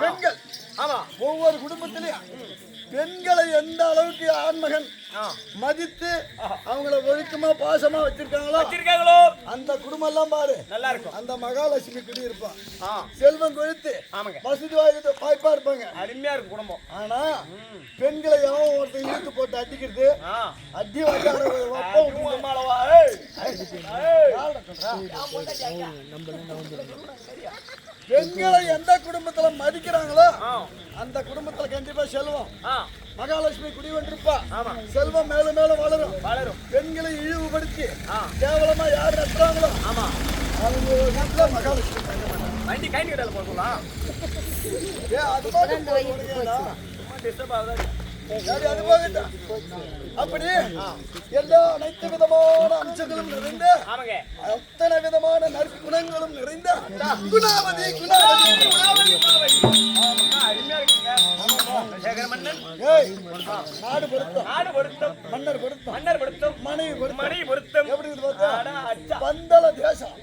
பெண்கள் ஒவ்வொரு குடும்பத்திலையும் பெண்களை எந்த அளவுக்கு ஆண்மகன் மதித்து அவங்கள ஒழுக்கமா பாசமா வச்சிருக்காங்களோ அந்த குடும்பம் எல்லாம் பாரு நல்லா இருக்கும். அந்த மகாலட்சுமி குடி இருப்பான், செல்வம் கொழுத்து வசதி வாய்ப்பா இருப்பாங்க, அருமையா இருக்கும் குடும்பம். ஆனா பெண்களை எவன் ஒருத்தர் இழுத்து போட்டு அடிக்கிறது அடி பெண்களை எந்த குடும்பத்துல மதிக்கிறாங்களோ அந்த குடும்பத்துல கண்டிப்பா செல்வம் மகாலட்சுமி குடி வந்துருப்பா. செல்வம் மேலும் மேலும் வளரும். பெண்களை இழிவுபடுத்தி கேவலமா யார் நடத்துறாங்களோ அவங்க வீட்டுல மகாலட்சுமி வண்டி கை கிட்ட போகலாம். அப்படி எல்லா அனைத்து விதமான அம்சங்களும் நிறைந்த அத்தனை விதமான நற்குணங்களும் நிறைந்த குணாவதி நாடு பொருத்தம் மன்னர் பொருத்தம் மனைவி பொருத்தம் எப்படி பந்தள தேசம்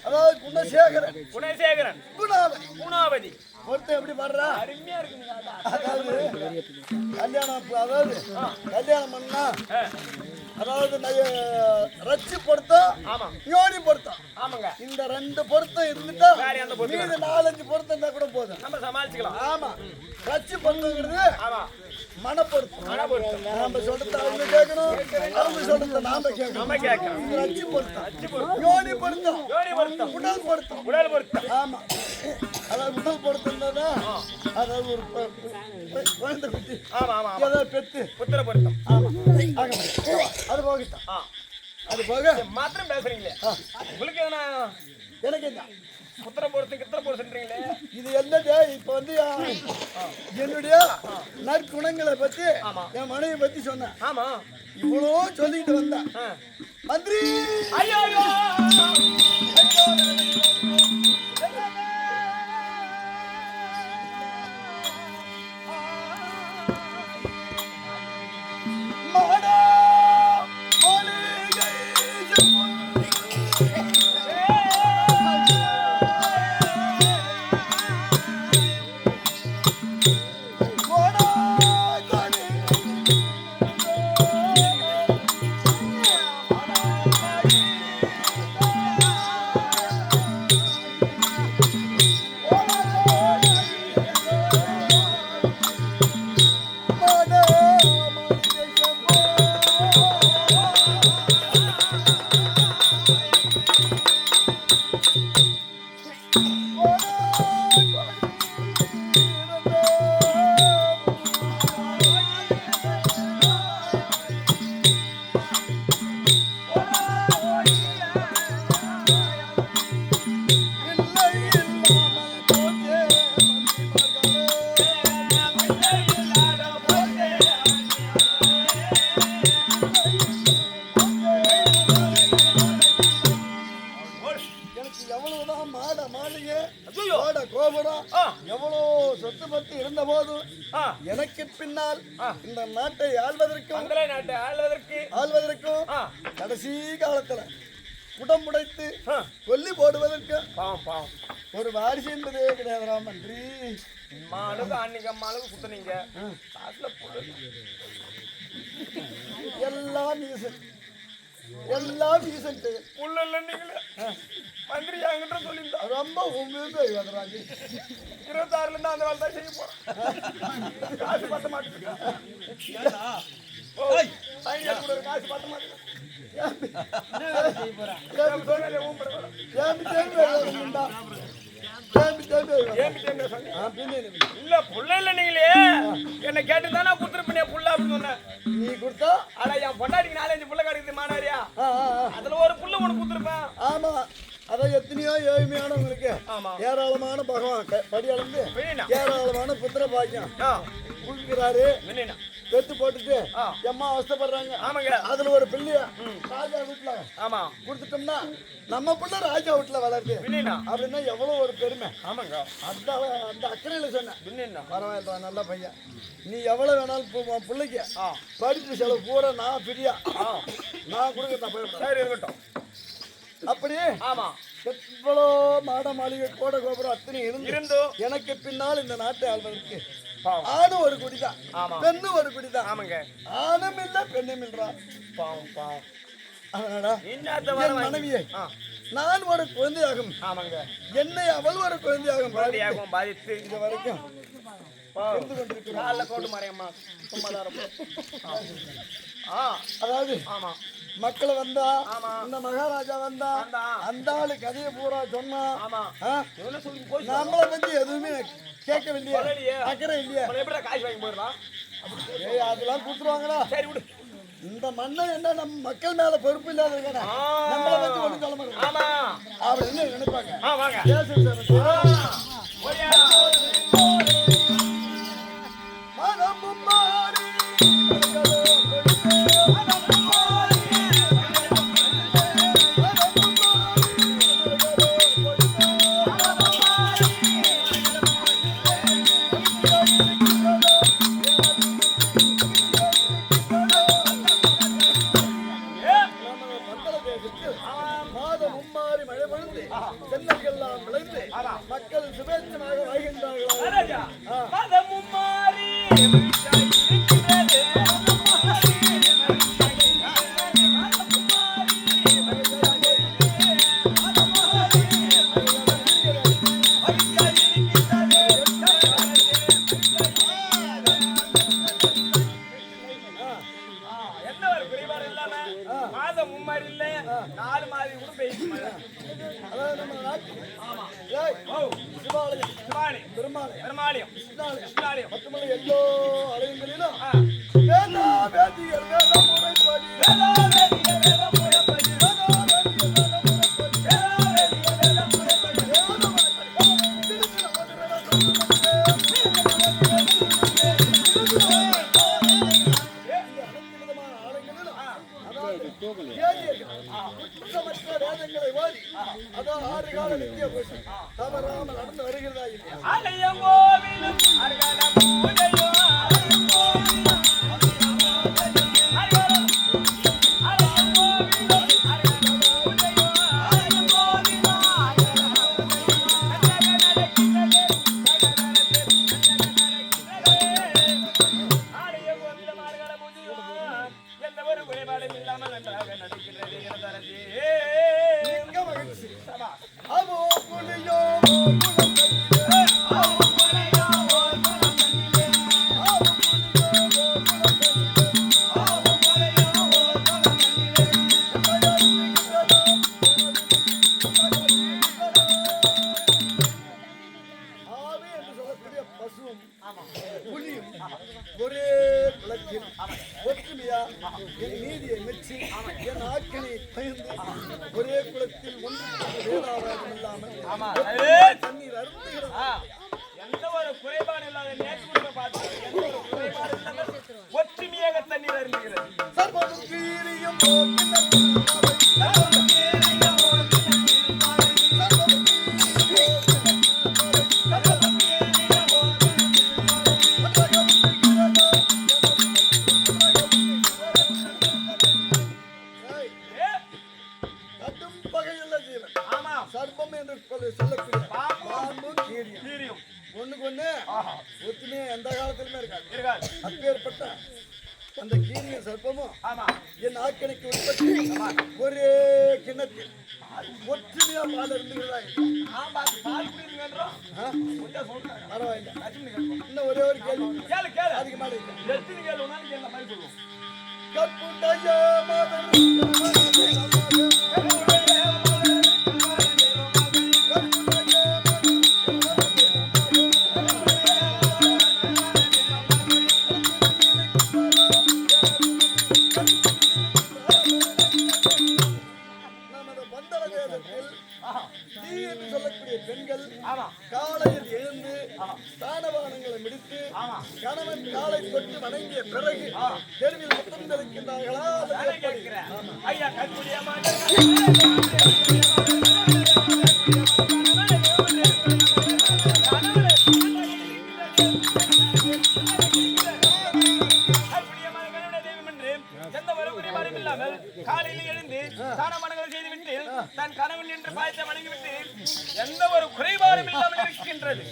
அதாவது குணசேகரன் குணாவதி பொருத்தம் எப்படி பாடுறா அருமையா இருக்கு. கல்யாணம் பண்ணா அதாவது ரச்சி பொருத்தம் யோனி பொருத்தம் இந்த ரெண்டு பொருத்தம் இருந்துட்டா மீது 4-5 பொருத்தம் இருந்தா கூட போதும், நம்ம சமாளிச்சுக்கலாம். ஆமா, ரச்சி பொருத்தங்கிறது மனப்பொருத்தம். நாம சொல்றத அவங்க கேட்கணும், அவங்க சொல்றத நாம கேட்கணும். ரச்சி பொருத்தம் யோனி பொருத்தம் உடல் பொருத்தம். ஆமா, அதாவது உடல் பொருத்தம் தான் அதாவது ஒரு குழந்தை குட்டி ஏதாவது பெத்து புத்திர பொருத்தம். அது போகட்டும், அது போக மாத்திரம் பேசுறீங்களே உங்களுக்கு என்ன எனக்கு என்ன புத்திர பொருத்தம் கித்திர பொருத்தீங்களே இது என்னது? இப்ப வந்து என்னுடைய நற்குணங்களை பத்தி என் மனைவி பத்தி சொன்னேன். ஆமா, இவ்வளோ சொல்லிட்டு வந்தேன் மந்திரி. எவ்வளவு சொத்து பத்து இருந்த போதும் எனக்கு பின்னால் இந்த நாட்டை ஆள்வதற்கும் கடைசி காலத்துல குடமுடைத்து கொல்லி போடுவதற்கு ஒரு வாரிசு என்பதே கிடையாது. மன்றி அன்னைக்கு அம்மாளுக்கு குத்துனீங்க எல்லாம் புள்ள நீங்களே மந்திரி என்கிட்ட சொல்லியிருந்தா ரொம்ப 26ல இருந்து அந்த வேலை தான் செய்ய போறேன். காசு பத்த மாட்டேங்குது, காசு பத்த மாட்டேங்குது. இல்ல புள்ள இல்ல நீங்களே என்ன கேட்டு தானே குத்துருப்பினே புள்ள அப்படின்னு சொன்னேன். நீ கொடுத்தா ஆனா என் பொண்டாட்டிக்கு 4-5 புள்ள கிடைக்குது மானாரியா, அதுல ஒரு புள்ள உனக்கு குத்துருப்பேன். ஆமா, அதான் எத்தனையோ ஏழ்மையானவங்களுக்கு ஏராளமான பகவான் படி அளந்து ஏராளமான புத்திர பாக்கியம் கொடுக்கிறாரு. பெத்து போட்டுட்டு எம்மா அவஸ்தப்படுறாங்க. ஆமாங்க, அதுல ஒரு பிள்ளைய ராஜா வீட்டுல கொடுத்துட்டோம்னா நம்ம பிள்ளை ராஜா வீட்டுல வளருது அப்படின்னா எவ்வளவு ஒரு பெருமை. ஆமாங்க, அந்த அக்கறையில சொன்னேன். பரவாயில்ல, நல்ல பையன், நீ எவ்வளவு வேணாலும் பிள்ளைக்கு படிப்பு செலவு பூரா நான் பிரியா நான் கொடுக்க போயிட்டேன். சரி இருக்கட்டும். அப்படி எவ்வளோ மாட மாளிகை கோட கோபுரம் அத்தனை இருந்தோ எனக்கு பின்னால் இந்த நாட்டை ஆள்வதற்கு பாவம். ஆணும் ஒரு குடிதான் ஆமா. பெண்ணும் ஒரு குடிதான். ஆமாங்க. ஆணும் இல்ல பெண்ணும் இல்லா. பாவம் பாவம். அதனால என்னத்த என் மனைவியை நான் ஒரு குழந்தையாகும். ஆமாங்க. என்னை அவள் ஒரு குழந்தையாகும் குழந்தையாகவும் பாதித்து இது வரைக்கும் இருந்து கொண்டிருக்கிறாள். காலைல கோட்டு மாறியம்மா சும்மாதாரம். அதாவது ஆமா மக்களை வந்தா ஆமா. இந்த மகாராஜா வந்தா அந்த ஆளு கதையை பூரா சொன்னா ஆமா. ஆ? என்ன சொல்லி போய் நம்மளை பத்தி எதுவுமே கேட்கவில்லையே, சொல்லலையே. அக்கறை இல்லையா? எப்படி காசு வாங்கி போயிடலாம்? ஏய் அதெல்லாம் கொடுத்துருவாங்களா? சரி விடு. இந்த மண்ணை என்ன நம்ம மக்கள் மேல பொறுப்பு இல்லாத இருக்கானே, நம்மளை பத்தி ஒண்ணும் சொல்ல மாட்டாங்க. ஆமா அப்படி என்ன நினைப்பாங்க? வாங்க. பேசுங்க சார். ஓடியா. மனமும் மாறி தென்னல்கள்லாம் விளைந்து மக்கள் சுபேட்சமாக வாழ்கின்றார்களா? மதமும் மாறி இருக்கிறது. என்ன ஒரு குறைபாடு இல்லாம மாதம் மும்மாரி இல்ல 4 மாதம் கூட பெய்யும். அதாவது நம்ம நாட்டு ஏய், சிவாலயம், சிவானி, பெருமாளயம், பெருமாளியம், கிருஷ்ணாலயம், மட்டுமல்ல எல்லா ஆலயங்களிலும் வேதா வேதியர் வேத முறைப்படி வேதங்களை ஓதி அதான் 6 கால நித்திய பூஜை தவறாமல் நடந்து வருகிறதா இல்லையா? ஆலயம் கோவிலும் அர்கல பூஜையோ ஆலயம் கோவிலும் அர்கல ஆலயம் கோவிலும் அர்கல பூஜையோ ஆலயம் கோவிலும் ஆலயம் கோவிலும் அர்கல பூஜையோ எந்த ஒரு குறைபாடும் இல்லாமல் நன்றாக நடக்கிறது எனதரசி. மிக்க மகிழ்ச்சி. அவோ புலியோ ஆவி என்று சொல்லக்கூடிய பசுவும் புலியும் ஒரே குலத்தில் ஒற்றுமையா என் நீதியை மெச்சி என் ஆக்கினை பயந்து ஒரே குலத்தில் ஒன்று வேதாவாதம் இல்லாமல் தண்ணீர் அருந்துகிறது. எந்த ஒரு குறைபாடு இல்லாத நேற்று பார்த்து எந்த ஒரு குறைபாடு இல்லாமல் ஒற்றுமையாக தண்ணீர் அருந்துகிறது. சர்வமும் கீரியும் கடும் பகையுள்ள ஜீவன் ஆமா சர்ப்பம் என்று சொல்லக்கூடிய பாம்பும் கீரியும் தீரியும் ஒண்ணுக்கு ஒண்ணு ஒத்துமையா எந்த காலத்திலுமே இருக்காது. இருக்காது. அப்பேற்பட்ட அந்த கீரியும் சர்ப்பமும் ஆமா என் ஆக்கணைக்கு உட்பட்டு ஒரே கிணத்தில் ஒற்றுமையா பால் இருந்துகிறதா? ஆமா பால் குடிக்கிறோம் கொஞ்சம் சொல்றேன் பரவாயில்ல. லட்சுமி கேட்போம். இன்னும் ஒரே ஒரு கேள்வி கேளு கேளு அதுக்கு மேலே இல்லை. எத்தனை கேளு ஒன்னாலும் கேள்வி மாதிரி சொல்லுவோம். கற்புடைய மதன் நமது பந்தர வேதத்தில் தீ என்று சொல்லக்கூடிய பெண்கள் காலையில் எழுந்து ஸ்நானபானங்களை முடித்து கணவன் காலை தொட்டு வணங்கிய பிறகு தெருவில் முத்தம் தெளிக்கின்றார்களா? அது எப்படி? ஆமா. ஐயா கற்புடைய காலையில் எழுந்து ஸ்நானபானங்களை செய்துவிட்டு தன் கணவன் என்று பாய்த்த வணங்கிவிட்டு குறைபாடும் இல்லாமல் இருக்கின்றது.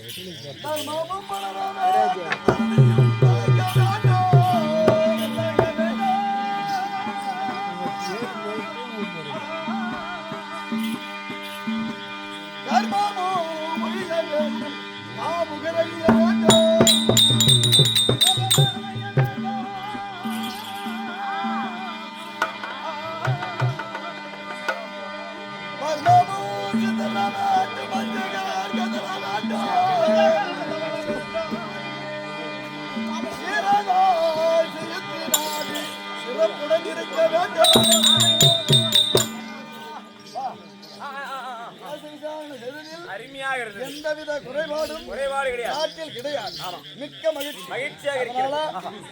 அருமையாக இருந்தது. எந்தவித குறைபாடு கிடையாது. நாட்டில் கிடையாது. மிக்க மகிழ்ச்சியாக இருக்கிறது.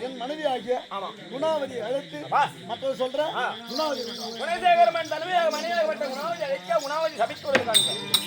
என் மனைவி ஆகிய குணாவதி அழைத்து மற்ற சொல்ற குணாவதி குணசேகரமன் தலைமையாக மணியாக பட்ட குணாவதி அழைக்க குணாவதி சபித்து வருகிறாங்க.